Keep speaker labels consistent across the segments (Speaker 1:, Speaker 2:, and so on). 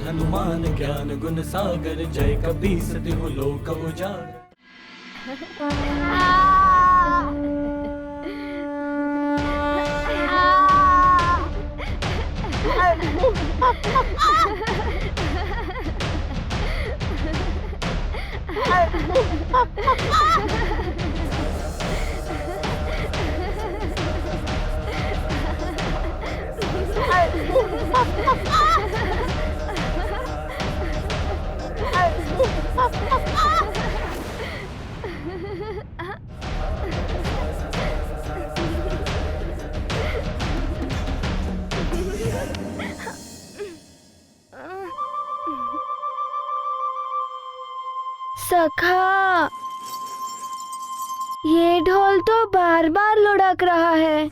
Speaker 1: हनुमान ज्ञान गुण सागर, जय कपीस तिहु लोक उजागर।
Speaker 2: सखा, ये ढोल तो बार बार लुढ़क रहा है।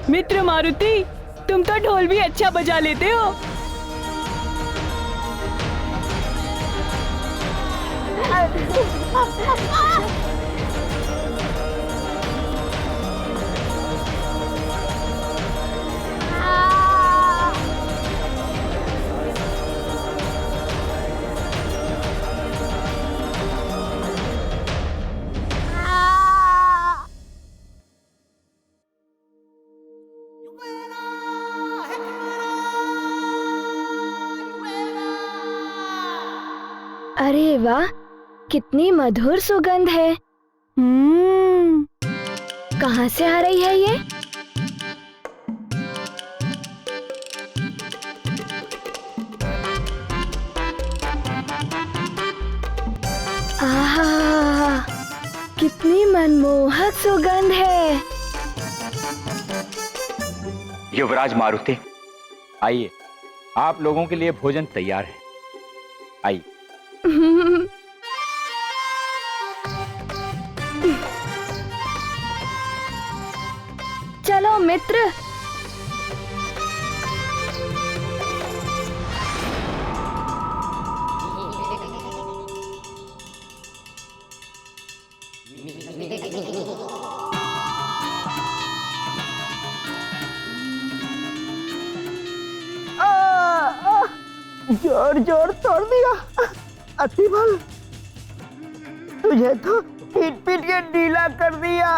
Speaker 3: मित्र मारुति, तुम तो ढोल भी अच्छा बजा लेते हो।
Speaker 2: अरे वाह, कितनी मधुर सुगंध है। कहाँ से आ रही है ये? आहा, कितनी मनमोहक सुगंध है।
Speaker 4: युवराज मारुति, आइए, आप लोगों के लिए भोजन तैयार है। आइए।
Speaker 2: चलो मित्र।
Speaker 5: जोर जोर तोड़ दिया अतिबल, तुझे तो पीट पीट के ढीला कर दिया।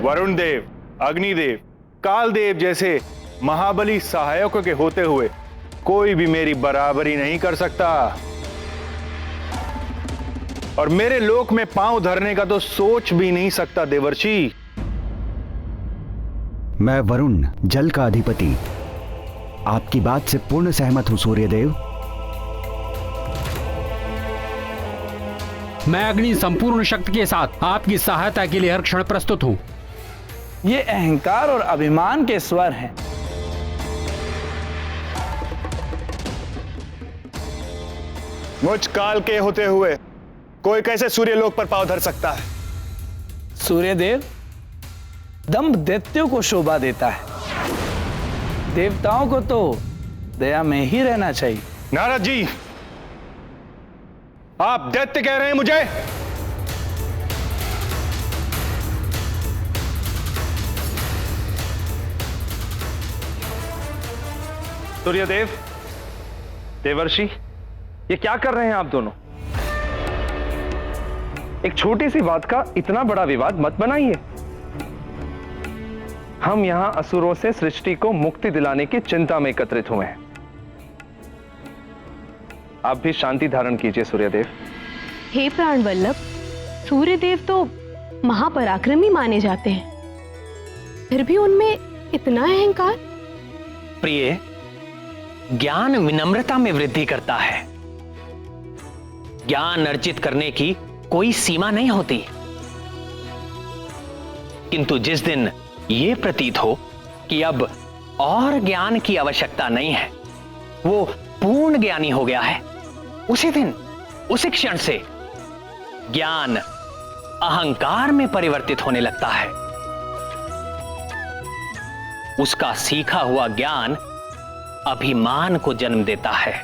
Speaker 6: वरुण देव, अग्निदेव, कालदेव जैसे महाबली सहायकों के होते हुए कोई भी मेरी बराबरी नहीं कर सकता, और मेरे लोक में पांव धरने का तो सोच भी नहीं सकता देवर्षि।
Speaker 7: मैं वरुण, जल का अधिपति, आपकी बात से पूर्ण सहमत हूं सूर्यदेव।
Speaker 8: मैं अग्नि संपूर्ण शक्ति के साथ आपकी सहायता के लिए हर क्षण प्रस्तुत हूं।
Speaker 5: ये अहंकार और अभिमान के स्वर हैं।
Speaker 6: मुझ काल के होते हुए कोई कैसे सूर्यलोक पर पांव धर सकता है?
Speaker 5: सूर्यदेव, दंभ दैत्यों को शोभा देता है, देवताओं को तो दया में ही रहना चाहिए।
Speaker 6: नारद जी, आप दैत्य कह रहे हैं मुझे?
Speaker 9: सूर्यदेव, देवर्षि, ये क्या कर रहे हैं आप दोनों? एक छोटी सी बात का इतना बड़ा विवाद मत बनाइए। हम यहां असुरों से सृष्टि को मुक्ति दिलाने की चिंता में एकत्रित हुए हैं। आप भी शांति धारण कीजिए सूर्यदेव।
Speaker 3: हे प्राणवल्लभ, सूर्यदेव तो महापराक्रमी माने जाते हैं, फिर भी उनमें इतना अहंकार?
Speaker 10: प्रिय, ज्ञान विनम्रता में वृद्धि करता है। ज्ञान अर्जित करने की कोई सीमा नहीं होती, किंतु जिस दिन यह प्रतीत हो कि अब और ज्ञान की आवश्यकता नहीं है, वो पूर्ण ज्ञानी हो गया है, उसी दिन, उसी क्षण से ज्ञान अहंकार में परिवर्तित होने लगता है। उसका सीखा हुआ ज्ञान अभिमान को जन्म देता है,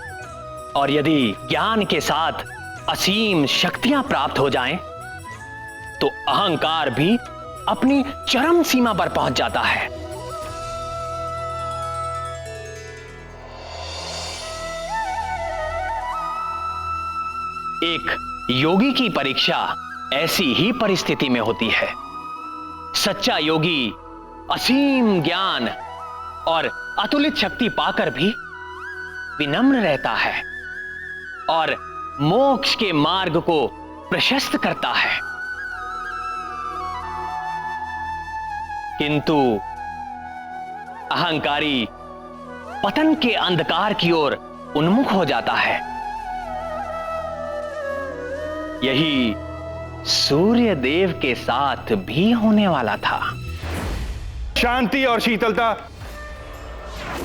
Speaker 10: और यदि ज्ञान के साथ असीम शक्तियां प्राप्त हो जाएं, तो अहंकार भी अपनी चरम सीमा पर पहुंच जाता है। एक योगी की परीक्षा ऐसी ही परिस्थिति में होती है। सच्चा योगी असीम ज्ञान और अतुलित शक्ति पाकर भी विनम्र रहता है और मोक्ष के मार्ग को प्रशस्त करता है। किंतु अहंकारी पतन के अंधकार की ओर उन्मुख हो जाता है। यही सूर्य देव के साथ भी होने वाला था।
Speaker 6: शांति और शीतलता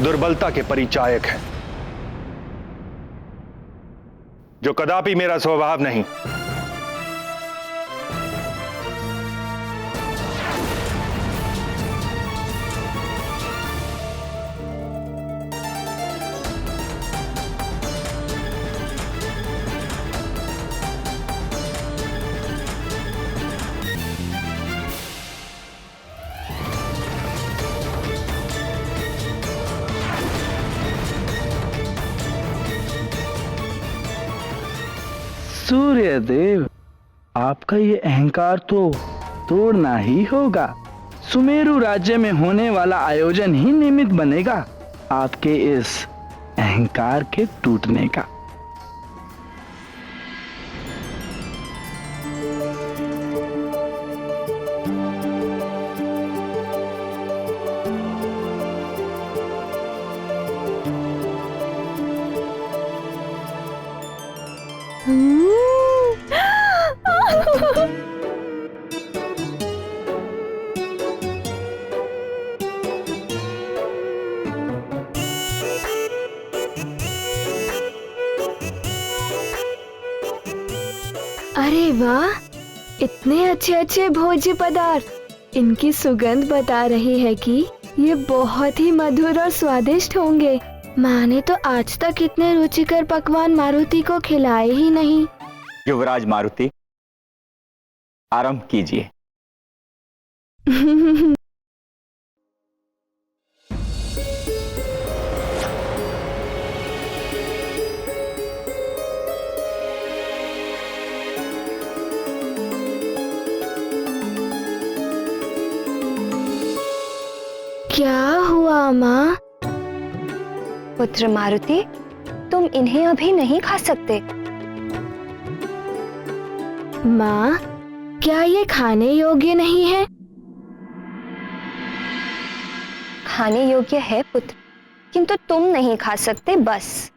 Speaker 6: दुर्बलता के परिचायक है, जो कदापि मेरा स्वभाव नहीं।
Speaker 5: सूर्यदेव, आपका ये अहंकार तो तोड़ना ही होगा। सुमेरु राज्य में होने वाला आयोजन ही निमित्त बनेगा आपके इस अहंकार के टूटने का।
Speaker 2: अरे वाह, इतने अच्छे अच्छे भोज्य पदार्थ। इनकी सुगंध बता रही है कि ये बहुत ही मधुर और स्वादिष्ट होंगे। माँ ने तो आज तक इतने रुचिकर पकवान मारुति को खिलाए ही नहीं।
Speaker 4: युवराज मारुति, आरंभ कीजिए।
Speaker 2: क्या हुआ माँ?
Speaker 11: पुत्र मारुति, तुम इन्हें अभी नहीं खा सकते।
Speaker 2: माँ, क्या ये खाने योग्य नहीं है?
Speaker 11: खाने योग्य है पुत्र, किंतु तुम नहीं खा सकते बस।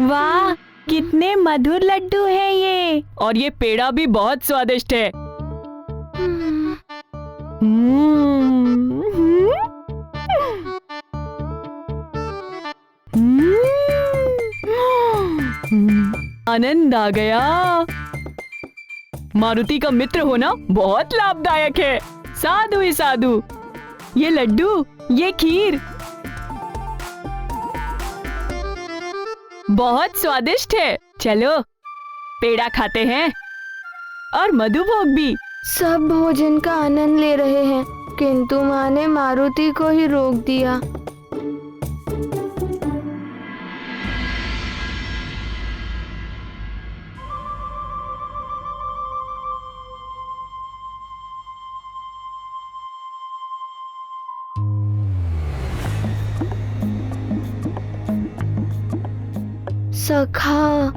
Speaker 3: वाह, कितने मधुर लड्डू हैं ये, और ये पेड़ा भी बहुत स्वादिष्ट है। आनंद आ गया। मारुति का मित्र होना बहुत लाभदायक है। साधु ही साधु। ये लड्डू, ये खीर बहुत स्वादिष्ट है। चलो पेड़ा खाते हैं और मधुभोग भी।
Speaker 2: सब भोजन का आनंद ले रहे हैं, किंतु माँ ने मारुति को ही रोक दिया। सखा,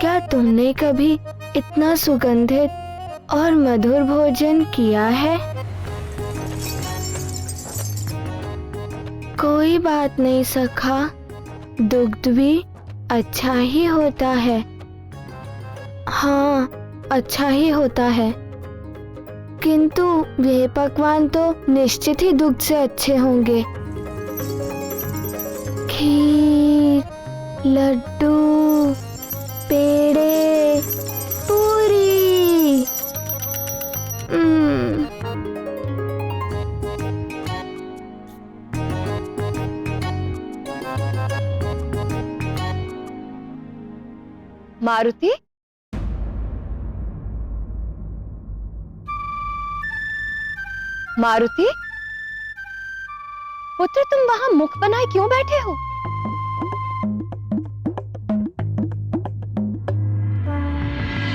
Speaker 2: क्या तुमने कभी इतना सुगंधित और मधुर भोजन किया है? कोई बात नहीं सखा, दुग्ध भी अच्छा ही होता है। हाँ, अच्छा ही होता है, किंतु वे पकवान तो निश्चित ही दुग्ध से अच्छे होंगे। खीर, लड्डू, पेड़े, पूरी।
Speaker 11: मारुति, मारुति, पुत्र तुम वहां मुख बनाए क्यों बैठे हो?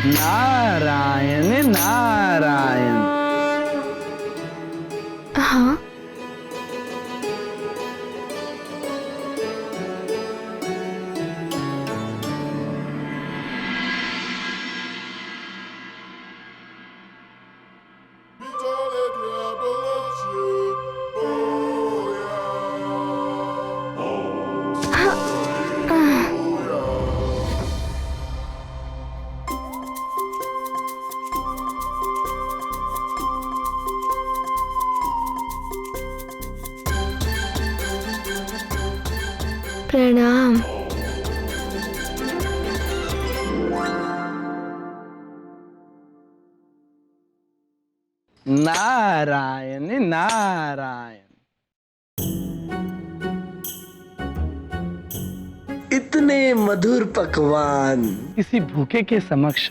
Speaker 5: नारायण नारायण।
Speaker 2: हाँ, प्रणाम।
Speaker 5: नारायण नारायण।
Speaker 12: इतने मधुर पकवान
Speaker 5: किसी भूखे के समक्ष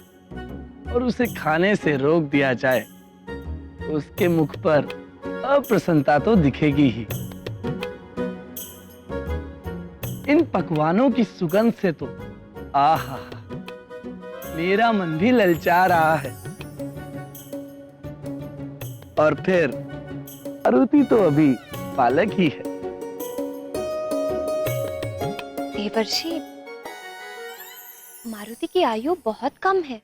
Speaker 5: और उसे खाने से रोक दिया जाए तो उसके मुख पर अप्रसन्नता तो दिखेगी ही। इन पकवानों की सुगंध से तो आहा, मेरा मन भी ललचा रहा है। और फिर मारुति तो अभी बालक ही है।
Speaker 11: देवर्षि, मारुति की आयु बहुत कम है।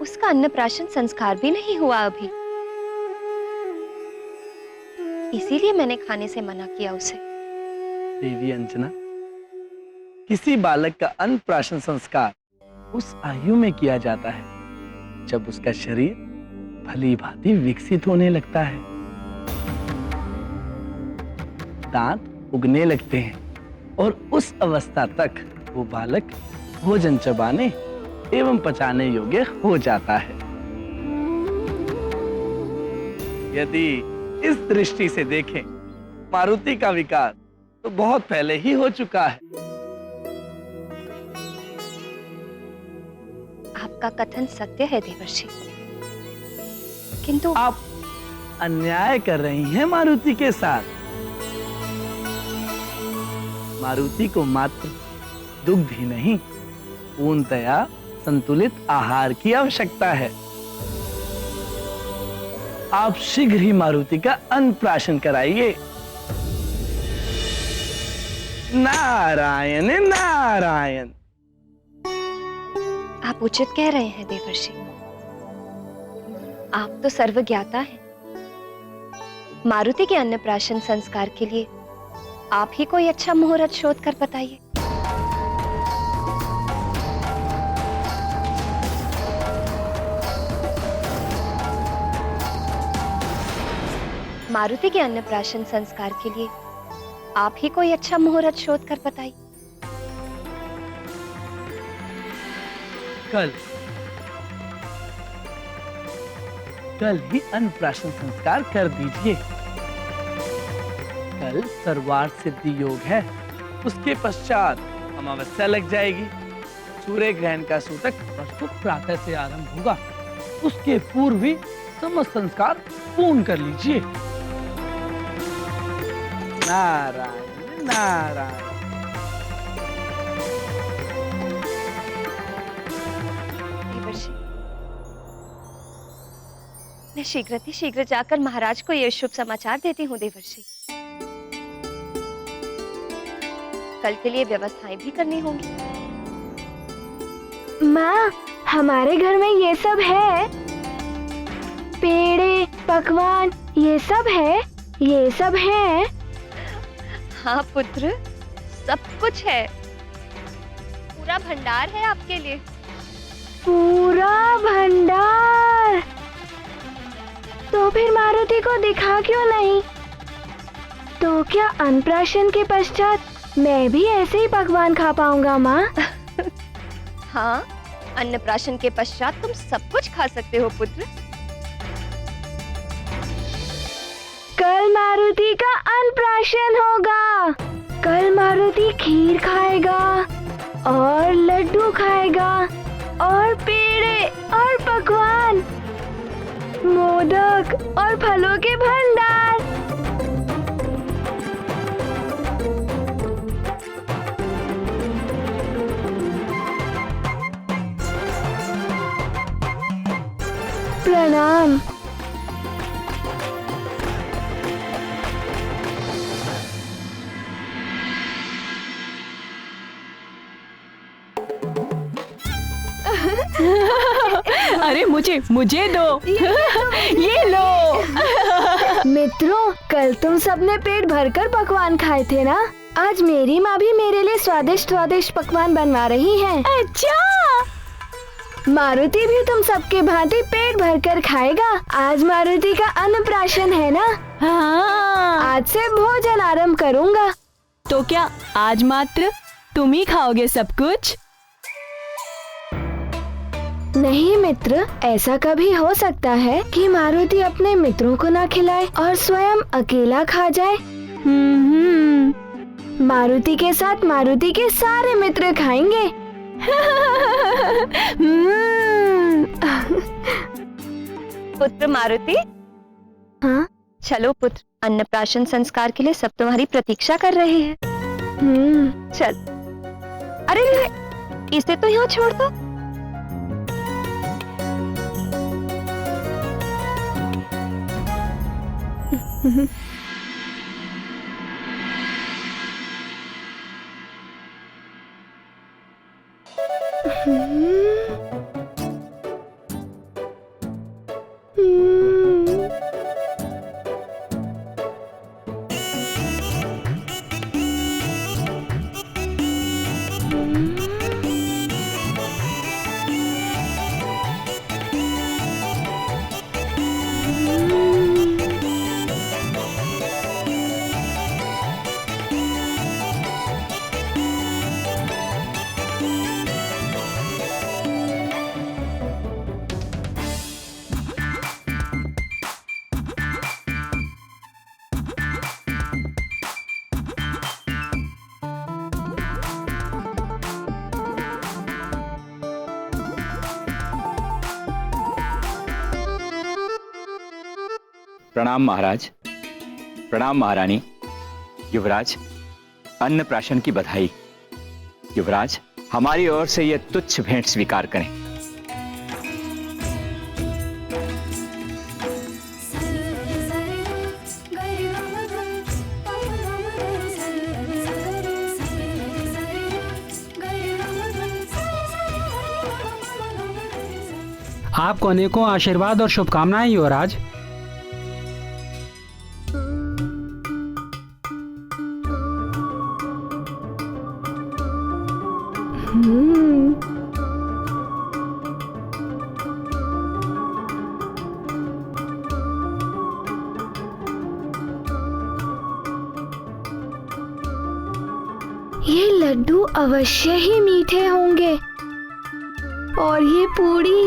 Speaker 11: उसका अन्नप्राशन संस्कार भी नहीं हुआ अभी, इसीलिए मैंने खाने से मना किया उसे।
Speaker 5: देवी अंजना, किसी बालक का अन्नप्राशन संस्कार उस आयु में किया जाता है जब उसका शरीर भली भांति विकसित होने लगता है, दांत उगने लगते हैं और उस अवस्था तक वो बालक भोजन चबाने एवं पचाने योग्य हो जाता है। यदि इस दृष्टि से देखें, मारुति का विकास तो बहुत पहले ही हो चुका है।
Speaker 11: आपका कथन सत्य है देवर्षि, किंतु
Speaker 5: आप अन्याय कर रही हैं मारुति के साथ। मारुति को मात्र दुग्ध ही नहीं, पूर्णतया संतुलित आहार की आवश्यकता है। आप शीघ्र ही मारुति का अन्नप्राशन कराइए। नारायण नारायण।
Speaker 11: आप उचित कह रहे हैं देवर्षि। आप तो सर्वज्ञाता हैं। मारुति के अन्नप्राशन संस्कार के लिए आप ही कोई अच्छा मुहूर्त शोध कर बताइए। मारुति के अन्नप्राशन संस्कार के लिए आप ही कोई अच्छा मुहूर्त शोध कर बताइए।
Speaker 5: कल ही अन्नप्राशन संस्कार कर दीजिए। कल सर्वार्थ सिद्धि योग है, उसके पश्चात अमावस्या लग जाएगी। सूर्य ग्रहण का सूतक परसों प्रातः से आरंभ होगा, उसके पूर्व ही समस्त संस्कार पूर्ण कर लीजिए। नारायण नारायण।
Speaker 11: देवर्षि, मैं शीघ्र जाकर महाराज को यह शुभ समाचार देती हूँ। देवर्षि, कल के लिए व्यवस्थाएं भी करनी होंगी।
Speaker 2: माँ, हमारे घर में ये सब है, पेड़े पकवान ये सब है, ये सब है।
Speaker 11: हाँ पुत्र, सब कुछ है, पूरा भंडार है आपके लिए।
Speaker 2: पूरा भंडार? तो फिर मारुति को दिखा क्यों नहीं? तो क्या अन्नप्राशन के पश्चात मैं भी ऐसे ही पकवान खा पाऊंगा माँ?
Speaker 11: हाँ, अन्नप्राशन के पश्चात तुम सब कुछ खा सकते हो पुत्र।
Speaker 2: कल मारुति का अन्नप्राशन होगा। कल मारुति खीर खाएगा और लड्डू खाएगा और पेड़े और पकवान, मोदक और फलों के भंडार। प्रणाम।
Speaker 3: अरे मुझे दो। ये लो।
Speaker 2: मित्रों, कल तुम सबने पेट भरकर पकवान खाए थे ना? आज मेरी माँ भी मेरे लिए स्वादिष्ट पकवान बनवा रही है।
Speaker 3: अच्छा,
Speaker 2: मारुति भी तुम सबके भांति पेट भरकर खाएगा। आज मारुति का अन्नप्राशन है ना?
Speaker 3: हाँ।
Speaker 2: आज से भोजन आरंभ करूँगा।
Speaker 3: तो क्या आज मात्र तुम ही खाओगे सब कुछ?
Speaker 2: नहीं मित्र, ऐसा कभी हो सकता है कि मारुति अपने मित्रों को ना खिलाए और स्वयं अकेला खा जाए। मारुति के साथ मारुति के सारे मित्र खाएंगे।
Speaker 11: पुत्र मारुति।
Speaker 2: हाँ?
Speaker 11: चलो पुत्र, अन्नप्राशन संस्कार के लिए सब तुम्हारी प्रतीक्षा कर रहे हैं। चल। अरे इसे तो यहाँ छोड़ दो।
Speaker 4: प्रणाम महाराज, प्रणाम महारानी। युवराज, अन्नप्राशन की बधाई। युवराज, हमारी ओर से यह तुच्छ भेंट स्वीकार करें।
Speaker 8: आपको अनेकों आशीर्वाद और शुभकामनाएं युवराज।
Speaker 2: ये लड्डू अवश्य ही मीठे होंगे। और ये पूड़ी,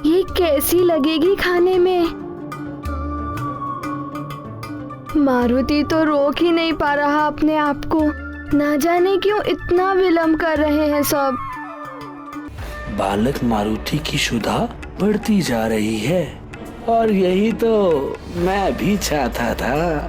Speaker 2: ये कैसी लगेगी खाने में? मारुति तो रोक ही नहीं पा रहा अपने आप को। ना जाने क्यों इतना विलंब कर रहे हैं सब।
Speaker 12: बालक मारुति की क्षुधा बढ़ती जा रही है और यही तो मैं भी चाहता था।